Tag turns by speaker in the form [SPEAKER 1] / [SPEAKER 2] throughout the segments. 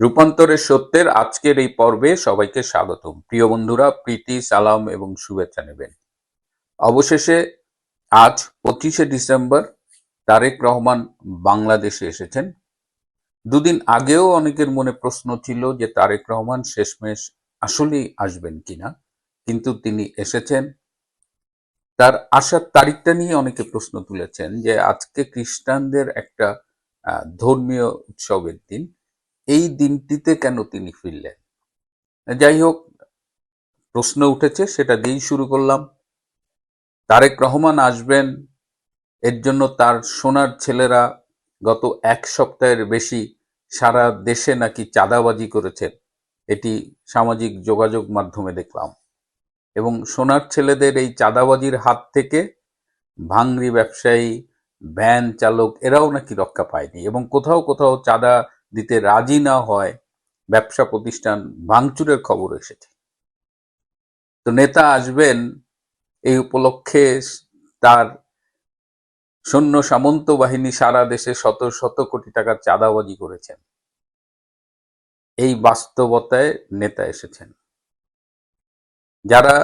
[SPEAKER 1] রূপান্তরের সত্যের আজকের এই পর্বে সবাইকে স্বাগতম। প্রিয় বন্ধুরা, প্রীতি, সালাম এবং শুভেচ্ছা নেবেন। অবশেষে আজ 25শে ডিসেম্বর তারেক রহমান বাংলাদেশে এসেছেন। দুদিন আগেও অনেকের মনে প্রশ্ন ছিল যে তারেক রহমান শেষমেশ আসলেই আসবেন কিনা, কিন্তু তিনি এসেছেন। তার আসার তারিখটা নিয়ে অনেকে প্রশ্ন তুলেছেন যে আজকে খ্রিস্টানদের একটা ধর্মীয় উৎসবের দিন, এই দিনটিতে কেন তিনি ফিরলেন। যাই হোক, প্রশ্ন উঠেছে, সেটা দিয়েই শুরু করলাম। তারেক রহমান আসবেন, এর জন্য তার সোনার ছেলেরা গত এক সপ্তাহের বেশি সারা দেশে নাকি চাঁদাবাজি করেছেন, এটি সামাজিক যোগাযোগ মাধ্যমে দেখলাম। এবং সোনার ছেলেদের এই চাঁদাবাজির হাত থেকে ভাঙড়ি ব্যবসায়ী, ভ্যান চালক এরাও নাকি রক্ষা পায়নি, এবং কোথাও কোথাও চাঁদা দিতে রাজি না হয় ব্যবসা প্রতিষ্ঠান ভাঙচুরের খবর এসেছে। তো নেতা আসবেন, এই উপলক্ষে তার সৈন্য সামন্ত বাহিনী সারা দেশে শত শত কোটি টাকার চাঁদাবাজি করেছেন। এই বাস্তবতায় নেতা এসেছেন। যারা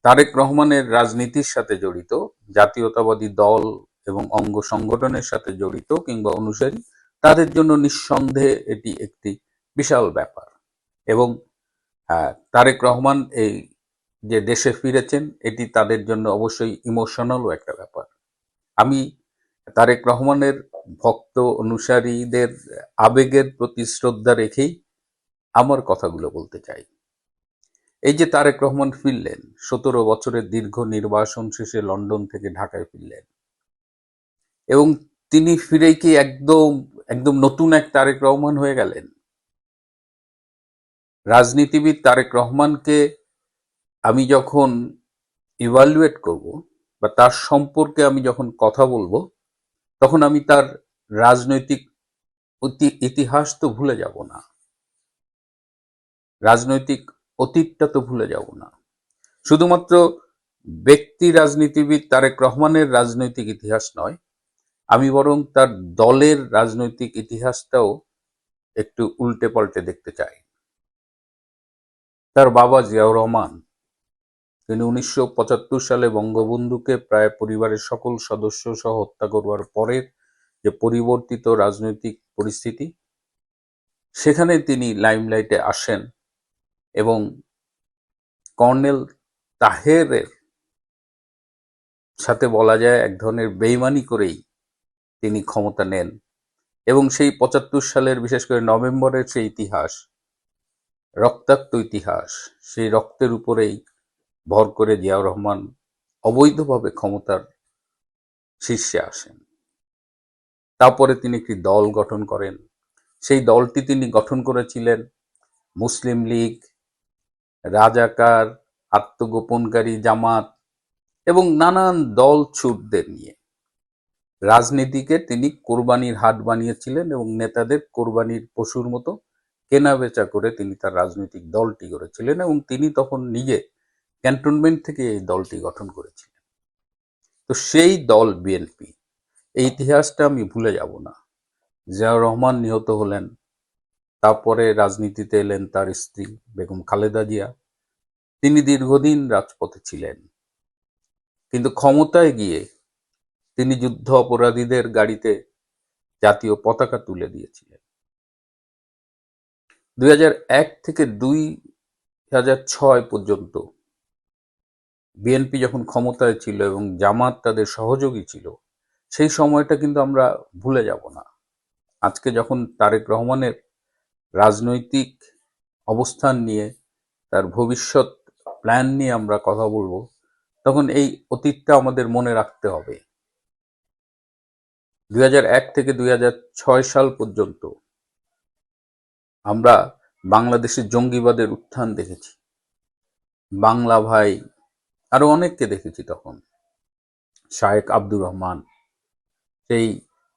[SPEAKER 1] তারেক রহমানের রাজনীতির সাথে জড়িত, জাতীয়তাবাদী দল এবং অঙ্গ সংগঠনের সাথে জড়িত কিংবা অনুসারী, তাদের জন্য নিঃসন্দেহে এটি একটি বিশাল ব্যাপার। এবং তারেক রহমান এই যে দেশে ফিরেছেন, এটি তাদের জন্য অবশ্যই ইমোশনালও একটা ব্যাপার। আমি তারেক রহমানের ভক্ত অনুসারীদের আবেগের প্রতি শ্রদ্ধা রেখেই আমার কথাগুলো বলতে চাই। এই যে তারেক রহমান ফিরলেন, 17 বছরের দীর্ঘ নির্বাসন শেষে লন্ডন থেকে ঢাকায় ফিরলেন, এবং তিনি ফিরেই কি একদম একদম নতুন এক তারেক রহমান হয়ে গেলেন? রাজনীতিবিদ তারেক রহমানকে আমি যখন ইভালুয়েট করব বা তার সম্পর্কে আমি যখন কথা বলবো, তখন আমি তার রাজনৈতিক ইতিহাস তো ভুলে যাব না, রাজনৈতিক অতীতটা তো ভুলে যাব না। শুধুমাত্র ব্যক্তি রাজনীতিবিদ তারেক রহমানের রাজনৈতিক ইতিহাস নয়, আমি বরং তার দলের রাজনৈতিক ইতিহাসটাও একটু উল্টে পাল্টে দেখতে চাই। তার বাবা জিয়াউর রহমান, তিনি 1975 সালে বঙ্গবন্ধুকে প্রায় পরিবারের সকল সদস্য সহ হত্যা করবার পরের যে পরিবর্তিত রাজনৈতিক পরিস্থিতি, সেখানে তিনি লাইমলাইটে আসেন এবং কর্নেল তাহেরের সাথে বলা যায় এক ধরনের বেইমানি করেই তিনি ক্ষমতা নেন। এবং সেই 75 সালের বিশেষ করে নভেম্বরের সেই ইতিহাস, রক্তাক্ত ইতিহাস, সেই রক্তের উপরেই ভর করে জিয়াউর রহমান অবৈধভাবে ক্ষমতার শীর্ষে আসেন। তারপরে তিনি একটি দল গঠন করেন। সেই দলটি তিনি গঠন করেছিলেন মুসলিম লীগ, রাজাকার, আত্মগোপনকারী জামাত এবং নানান দল ছুটদের নিয়ে। রাজনীতিকে তিনি কোরবানির হাট বানিয়েছিলেন এবং নেতাদের কোরবানির পশুর মতো কেনা বেচা করে তিনি তার রাজনৈতিক দলটি গড়েছিলেন, এবং তিনি তখন নিজে ক্যান্টনমেন্ট থেকে এই দলটি গঠন করেছিলেন। তো সেই দল বিএনপি, এই ইতিহাসটা আমি ভুলে যাব না। জিয়াউর রহমান নিহত হলেন, তারপরে রাজনীতিতে এলেন তার স্ত্রী বেগম খালেদা জিয়া। তিনি দীর্ঘদিন রাজপথে ছিলেন, কিন্তু ক্ষমতায় গিয়ে তিনি যুদ্ধ অপরাধীদের গাড়িতে জাতীয় পতাকা তুলে দিয়েছিলেন। 2001 থেকে 2006 পর্যন্ত বিএনপি যখন ক্ষমতায় ছিল এবং জামাত তাদের সহযোগী ছিল, সেই সময়টা কিন্তু আমরা ভুলে যাব না। আজকে যখন তারেক রহমানের রাজনৈতিক অবস্থান নিয়ে, তার ভবিষ্যৎ প্ল্যান নিয়ে আমরা কথা বলবো, তখন এই অতীতটা আমাদের মনে রাখতে হবে। 2001 থেকে 2006 সাল পর্যন্ত আমরা বাংলাদেশে জঙ্গিবাদের উত্থান দেখেছি। বাংলা ভাই, আরো অনেককে দেখেছি। তখন শায়েখ আব্দুর রহমান, সেই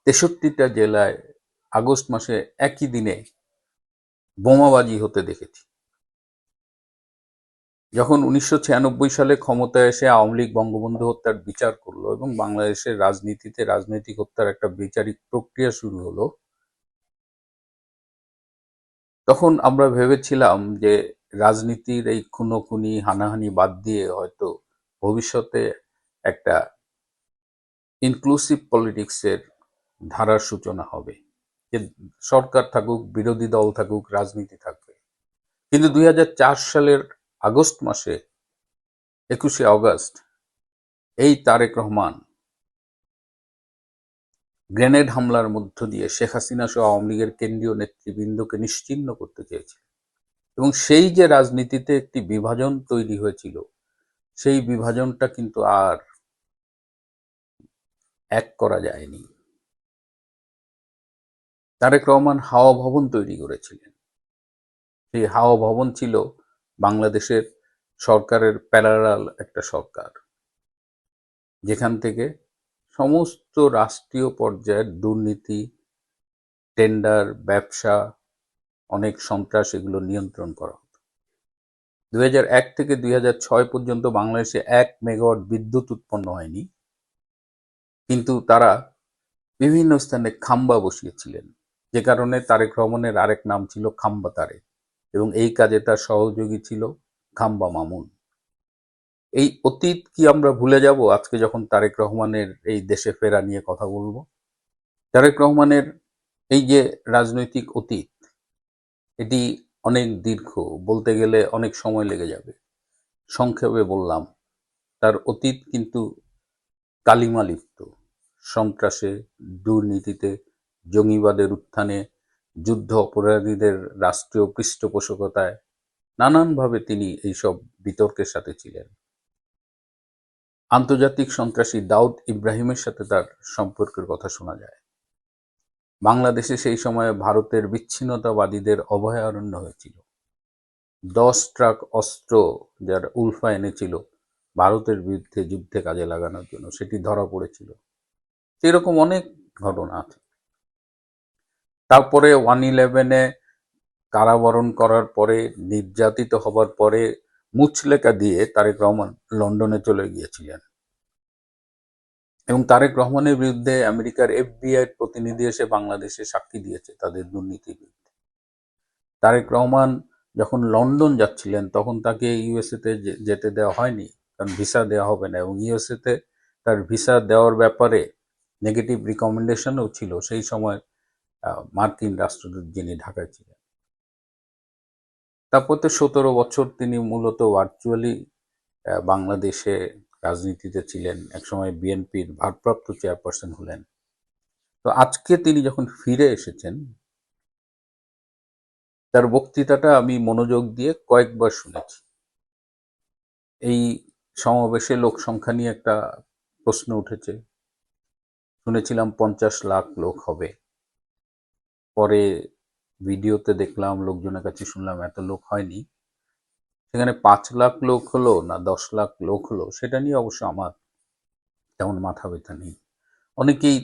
[SPEAKER 1] 63টা জেলায় আগস্ট মাসে একই দিনে বোমাবাজি হতে দেখেছি। যখন 1996 সালে ক্ষমতায় এসে আওয়ামী লীগ বঙ্গবন্ধু হত্যার বিচার করলো এবং বাংলাদেশের রাজনীতিতে রাজনৈতিক হত্যার একটা বিচারিক প্রক্রিয়া শুরু হলো, তখন আমরা ভেবেছিলাম যে রাজনীতির এই খুনোখুনি হানাহানি বাদ দিয়ে হয়তো ভবিষ্যতে একটা ইনক্লুসিভ পলিটিক্সের ধারার সূচনা হবে, যে সরকার থাকুক, বিরোধী দল থাকুক, রাজনীতি থাকবে। কিন্তু 2004 সালের আগস্ট মাসে, 21শে অগস্ট, এই তারেক রহমান গ্রেনেড হামলার মধ্য দিয়ে শেখ হাসিনা সহ আওয়ামী লীগের কেন্দ্রীয় নেতৃবৃন্দকে নিশ্চিহ্ন করতে চেয়েছিল। এবং সেই যে রাজনীতিতে একটি বিভাজন তৈরি হয়েছিল, সেই বিভাজনটা কিন্তু আর এক করা যায়নি। তারেক রহমান হাওয়া ভবন তৈরি করেছিলেন। সেই হাওয়া ভবন ছিল বাংলাদেশের সরকারের প্যারালাল একটা সরকার, যেখান থেকে সমস্ত রাষ্ট্রীয় পর্যায়ের দুর্নীতি, টেন্ডার, ব্যবসা, অনেক সন্ত্রাস, এগুলো নিয়ন্ত্রণ করা হতো। 2001 থেকে 2006 পর্যন্ত বাংলাদেশে 1 মেগাওয়াট বিদ্যুৎ উৎপন্ন হয়নি, কিন্তু তারা বিভিন্ন স্থানে খাম্বা বসিয়েছিলেন, যে কারণে তারেক রহমানের আরেক নাম ছিল খাম্বা তারেক, এবং এই কাজে তার সহযোগী ছিল খাম্বা মামুন। এই অতীত কি আমরা ভুলে যাব আজকে যখন তারেক রহমানের এই দেশে ফেরা নিয়ে কথা বলবো? তারেক রহমানের এই যে রাজনৈতিক অতীত, এটি অনেক দীর্ঘ, বলতে গেলে অনেক সময় লেগে যাবে। সংক্ষেপে বললাম, তার অতীত কিন্তু কালিমা লিপ্ত। সন্ত্রাসে, দুর্নীতিতে, জঙ্গিবাদের উত্থানে, যুদ্ধ অপরাধীদের রাষ্ট্রীয় পৃষ্ঠপোষকতায় নানানভাবে তিনি এইসব বিতর্কের সাথে ছিলেন। আন্তর্জাতিক সন্ত্রাসী দাউদ ইব্রাহিমের সাথে তার সম্পর্কের কথা শোনা যায়। বাংলাদেশে সেই সময়ে ভারতের বিচ্ছিন্নতাবাদীদের অভয়ারণ্য হয়েছিল। 10 ট্রাক অস্ত্র যার উলফা এনেছিল ভারতের বিরুদ্ধে যুদ্ধে কাজে লাগানোর জন্য, সেটি ধরা পড়েছিল। এরকম অনেক ঘটনা আছে। তারপরে 1/11-এ কারাবরণ করার পরে, নির্যাতিত হবার পরে মুচলেকা দিয়ে তারেক রহমান লন্ডনে চলে গিয়েছিলেন, এবং তারেক রহমানের বিরুদ্ধে আমেরিকার FBI প্রতিনিধি এসে বাংলাদেশে সাক্ষী দিয়েছে তাদের দুর্নীতির বিরুদ্ধে। তারেক রহমান যখন লন্ডন যাচ্ছিলেন তখন তাকে ইউএসএতে যেতে দেওয়া হয়নি, কারণ ভিসা দেওয়া হবে না, এবং ইউএসএতে তার ভিসা দেওয়ার ব্যাপারে নেগেটিভ রিকমেন্ডেশনও ছিল সেই সময় মার্কিন রাষ্ট্রদূত যিনি ঢাকায় ছিলেন। তারপর তো 17 বছর তিনি মূলত ভার্চুয়ালি বাংলাদেশে রাজনীতিতে ছিলেন, একসময় বিএনপির ভারপ্রাপ্ত চেয়ারপারসন হলেন। তো আজকে তিনি যখন ফিরে এসেছেন, তার বক্তৃতাটা আমি মনোযোগ দিয়ে কয়েকবার শুনেছি। এই সমাবেশে লোক সংখ্যা নিয়ে একটা প্রশ্ন উঠেছে। শুনেছিলাম 50 লাখ লোক হবে, পরে ভিডিওতে দেখলাম, লোকজনের কাছে শুনলাম এত লোক হয়নি। সেখানে 5 লাখ লোক হলো না 10 লাখ লোক হলো, সেটা নিয়ে অবশ্য আমার তেমন মাথা ব্যথা নেই। অনেকেই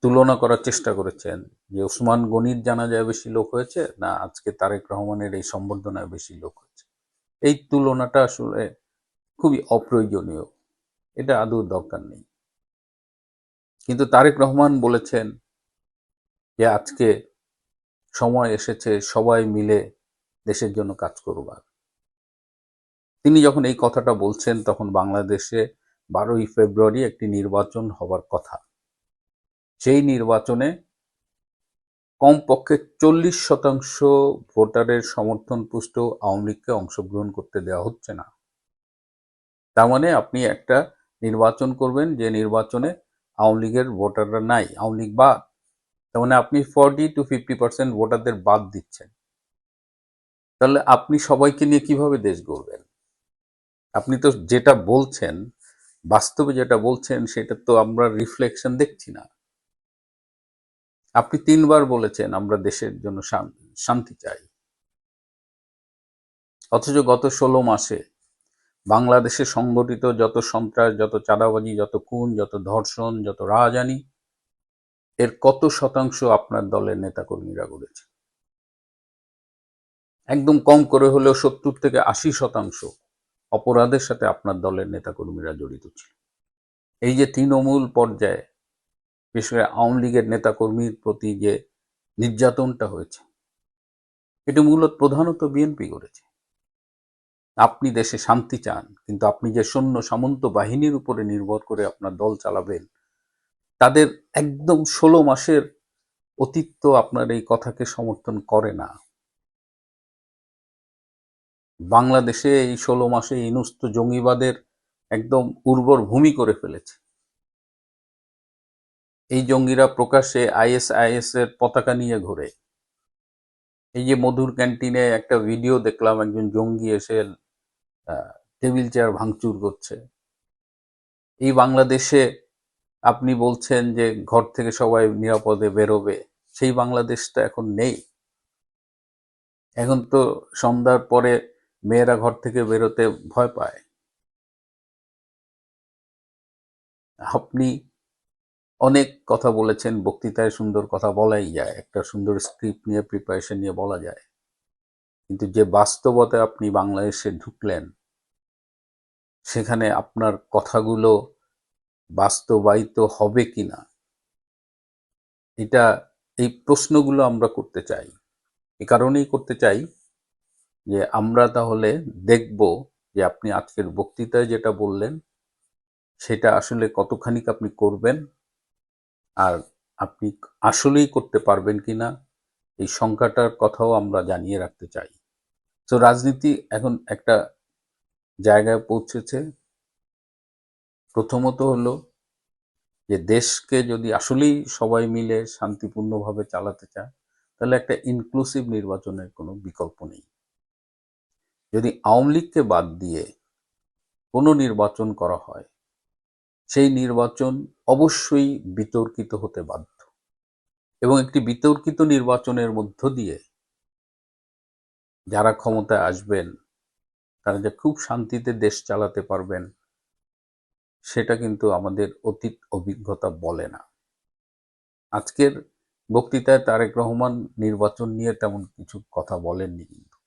[SPEAKER 1] তুলনা করার চেষ্টা করেছেন যে ওসমান গনির জানাজায় বেশি লোক হয়েছে না আজকে তারেক রহমানের এই সম্বর্ধনায় বেশি লোক হয়েছে। এই তুলনাটা আসলে খুবই অপ্রয়োজনীয়, এটা আদৌ দরকার নেই। কিন্তু তারেক রহমান বলেছেন যে আজকে সময় এসেছে সবাই মিলে দেশের জন্য কাজ করবার। তিনি যখন এই কথাটা বলছেন তখন বাংলাদেশে 12ই ফেব্রুয়ারি একটি নির্বাচন হবার কথা। সেই নির্বাচনে কমপক্ষে 40% ভোটারের সমর্থনপুষ্ট আওয়ামী লীগকে অংশগ্রহণ করতে দেওয়া হচ্ছে না। তার মানে আপনি একটা নির্বাচন করবেন যে নির্বাচনে আওয়ামী লীগের ভোটাররা নাই, আওয়ামী লীগ বাদ। তার মানে আপনি 40-50% ভোটারদের বাদ দিচ্ছেন। তাহলে আপনি সবাইকে নিয়ে কিভাবে দেশ গড়বেন? আপনি তো যেটা বলছেন, বাস্তবে যেটা বলছেন, সেটা তো আমরা রিফ্লেকশন দেখছি না। আপনি 3 বার বলেছেন আমরা দেশের জন্য শান্তি চাই, অথচ গত 16 মাসে বাংলাদেশে সংগঠিত যত সন্ত্রাস, যত চাঁদাবাজি, যত খুন, যত ধর্ষণ, যত রাহাজানি, এর কত শতাংশ আপনার দলের নেতাকর্মীরা করেছে? একদম কম করে হলেও 70-80% অপরাধের সাথে আপনার দলের নেতাকর্মীরা জড়িত ছিল। এই যে তৃণমূল পর্যায়ে বিশেষ করে আওয়ামী লীগের নেতাকর্মীর প্রতি যে নির্যাতনটা হয়েছে, এটি মূলত প্রধানত বিএনপি করেছে। আপনি দেশে শান্তি চান, কিন্তু আপনি যে সৈন্য সামন্ত বাহিনীর উপরে নির্ভর করে আপনার দল চালাবেন, তাদের একদম 16 মাসের অতীত আপনার এই কথাকে সমর্থন করে না। বাংলাদেশে এই 16 মাসে ইউনূস তো জঙ্গিবাদের একদম উর্বর ভূমি করে ফেলেছে। এই জঙ্গিরা প্রকাশ্যে আইএসআইএস এর পতাকা নিয়ে ঘোরে। এই যে মধুর ক্যান্টিনে একটা ভিডিও দেখলাম, একজন জঙ্গি এসে টেবিল চেয়ার ভাঙচুর করছে। এই বাংলাদেশে আপনি বলছেন যে ঘর থেকে সবাই নিরাপদে বেরোবে, সেই বাংলাদেশটা এখন নেই। এখন তো সন্ধ্যার পরে মেয়েরা ঘর থেকে বেরোতে ভয় পায়। আপনি অনেক কথা বলেছেন, বক্তৃতায় সুন্দর কথা বলাই যায়, একটা সুন্দর স্ক্রিপ্ট নিয়ে প্রিপারেশন নিয়ে বলা যায়, কিন্তু যে বাস্তবতায় আপনি বাংলাদেশে ঢুকলেন, সেখানে আপনার কথাগুলো বাস্তবায়িত হবে কিনা, এই প্রশ্নগুলো আমরা করতে চাই। এ কারণেই করতে চাই যে আমরা তাহলে দেখব যে আপনি আজকের বক্তৃতায় যেটা বললেন সেটা আসলে কতখানি আপনি করবেন, আর আপনি আসলেই করতে পারবেন কিনা, এই সংখ্যাটার কথাও আমরা জানিয়ে রাখতে চাই। তো রাজনীতি এখন একটা জায়গায় পৌঁছেছে। প্রথমত হলো যে দেশকে যদি আসলেই সবাই মিলে শান্তিপূর্ণভাবে চালাতে চায়, তাহলে একটা ইনক্লুসিভ নির্বাচনের কোনো বিকল্প নেই। যদি আওয়ামী লীগকে বাদ দিয়ে কোনো নির্বাচন করা হয়, সেই নির্বাচন অবশ্যই বিতর্কিত হতে বাধ্য, এবং একটি বিতর্কিত নির্বাচনের মধ্য দিয়ে যারা ক্ষমতায় আসবেন তারা যে খুব শান্তিতে দেশ চালাতে পারবেন, সেটা কিন্তু আমাদের অতীত অভিজ্ঞতা বলে না। আজকের বক্তৃতায় তারেক রহমান নির্বাচন নিয়ে তেমন কিছু কথা বলেননি, কিন্তু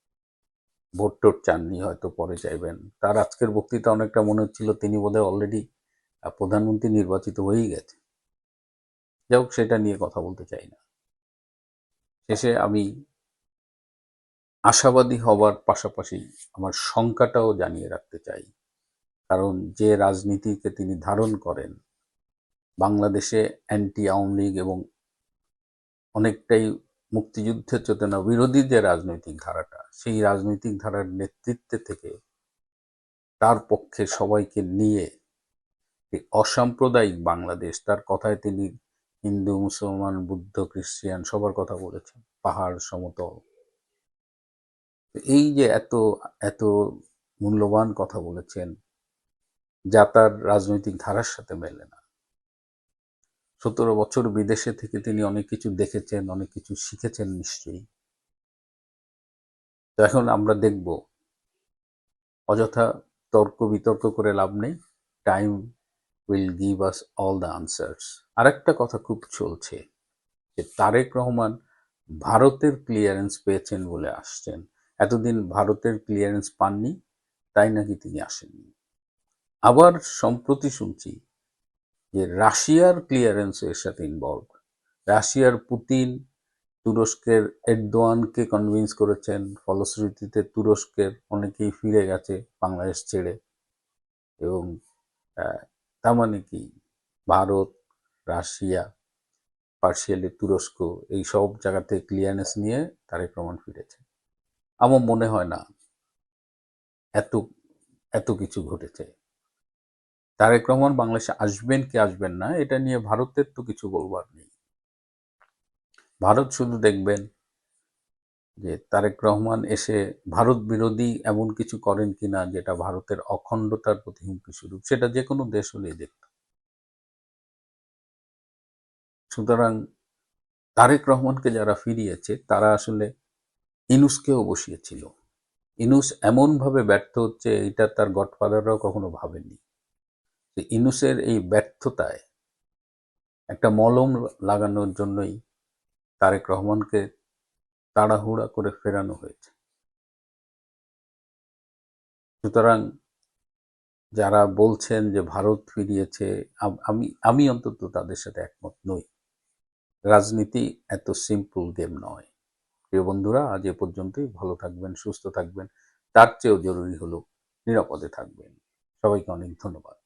[SPEAKER 1] ভোট টোট চাননি, হয়তো পরে চাইবেন। তার আজকের বক্তৃতা অনেকটা মনে হচ্ছিল তিনি বোধহয় অলরেডি প্রধানমন্ত্রী নির্বাচিত হয়েই গেছে। যাই হোক, সেটা নিয়ে কথা বলতে চাই না। শেষে আমি আশাবাদী হবার পাশাপাশি আমার শঙ্কাটাও জানিয়ে রাখতে চাই, কারণ যে রাজনীতিকে তিনি ধারণ করেন, বাংলাদেশে অ্যান্টি আওয়ামী লীগ এবং অনেকটাই মুক্তিযুদ্ধের চেতনা বিরোধী যে রাজনৈতিক ধারাটা, সেই রাজনৈতিক ধারার নেতৃত্বে থেকে তার পক্ষে সবাইকে নিয়ে অসাম্প্রদায়িক বাংলাদেশ, তার কথায় তিনি হিন্দু, মুসলমান, বুদ্ধ, খ্রিস্টান সবার কথা বলেছেন, পাহাড় সমতল। এই যে এত এত মূল্যবান কথা বলেছেন, যা তার রাজনৈতিক ধারার সাথে মেলে না। 17 বছর বিদেশে থেকে তিনি অনেক কিছু দেখেছেন, অনেক কিছু শিখেছেন নিশ্চয়ই। তো এখন আমরা দেখব, অযথা তর্ক বিতর্ক করে লাভ নেই। Time will give us all the answers. আরেকটা কথা খুব চলছে যে তারেক রহমান ভারতের ক্লিয়ারেন্স পেয়েছেন বলে আসছেন। এতদিন ভারতের ক্লিয়ারেন্স পাননি, তাই নাকি তিনি আসেননি। আবার সম্প্রতি শুনছি যে রাশিয়ার ক্লিয়ারেন্স এর সাথে ইনভলভ। রাশিয়ার পুতিন তুরস্কের এরদোয়ানকে কনভিন্স করেছেন, ফলশ্রুতিতে তুরস্কের অনেকেই ফিরে গেছে বাংলাদেশ ছেড়ে। এবং তার মানে কি, ভারত, রাশিয়া, পার্শিয়ালি তুরস্ক, এই সব জায়গাতে ক্লিয়ারেন্স নিয়ে তারেক রহমান ফিরেছে। আমার মনে হয় না এত এত কিছু ঘটেছে। তারেক রহমান বাংলাদেশে আসবেন কি আসবেন না, এটা নিয়ে ভারতের তো কিছু বলবার নেই। ভারত শুধু দেখবেন যে তারেক রহমান এসে ভারত বিরোধী এমন কিছু করেন কিনা যেটা ভারতের অখণ্ডতার প্রতি হুমকি স্বরূপ, সেটা যে কোনো দেশ হলেই দেখত। সুতরাং তারেক রহমানকে যারা ফিরিয়েছে তারা আসলে ইউনূসকেও বসিয়েছিল। ইউনূস এমনভাবে ব্যর্থ হচ্ছে, এটা তার গডফাদাররাও কখনো ভাবেননি। ইউনূসের এই ব্যর্থতায় একটা মলম লাগানোর জন্যই তারেক রহমানকে তাড়াহুড়া করে ফেরানো হয়েছে। সুতরাং যারা বলছেন যে ভারত ফিরিয়েছে, আমি অন্তত তাদের সাথে একমত নই। রাজনীতি এত সিম্পল গেম নয়। প্রিয় বন্ধুরা, আজ এ পর্যন্তই। ভালো থাকবেন, সুস্থ থাকবেন, তার চেয়েও জরুরি হলো নিরাপদে থাকবেন। সবাইকে অনেক ধন্যবাদ।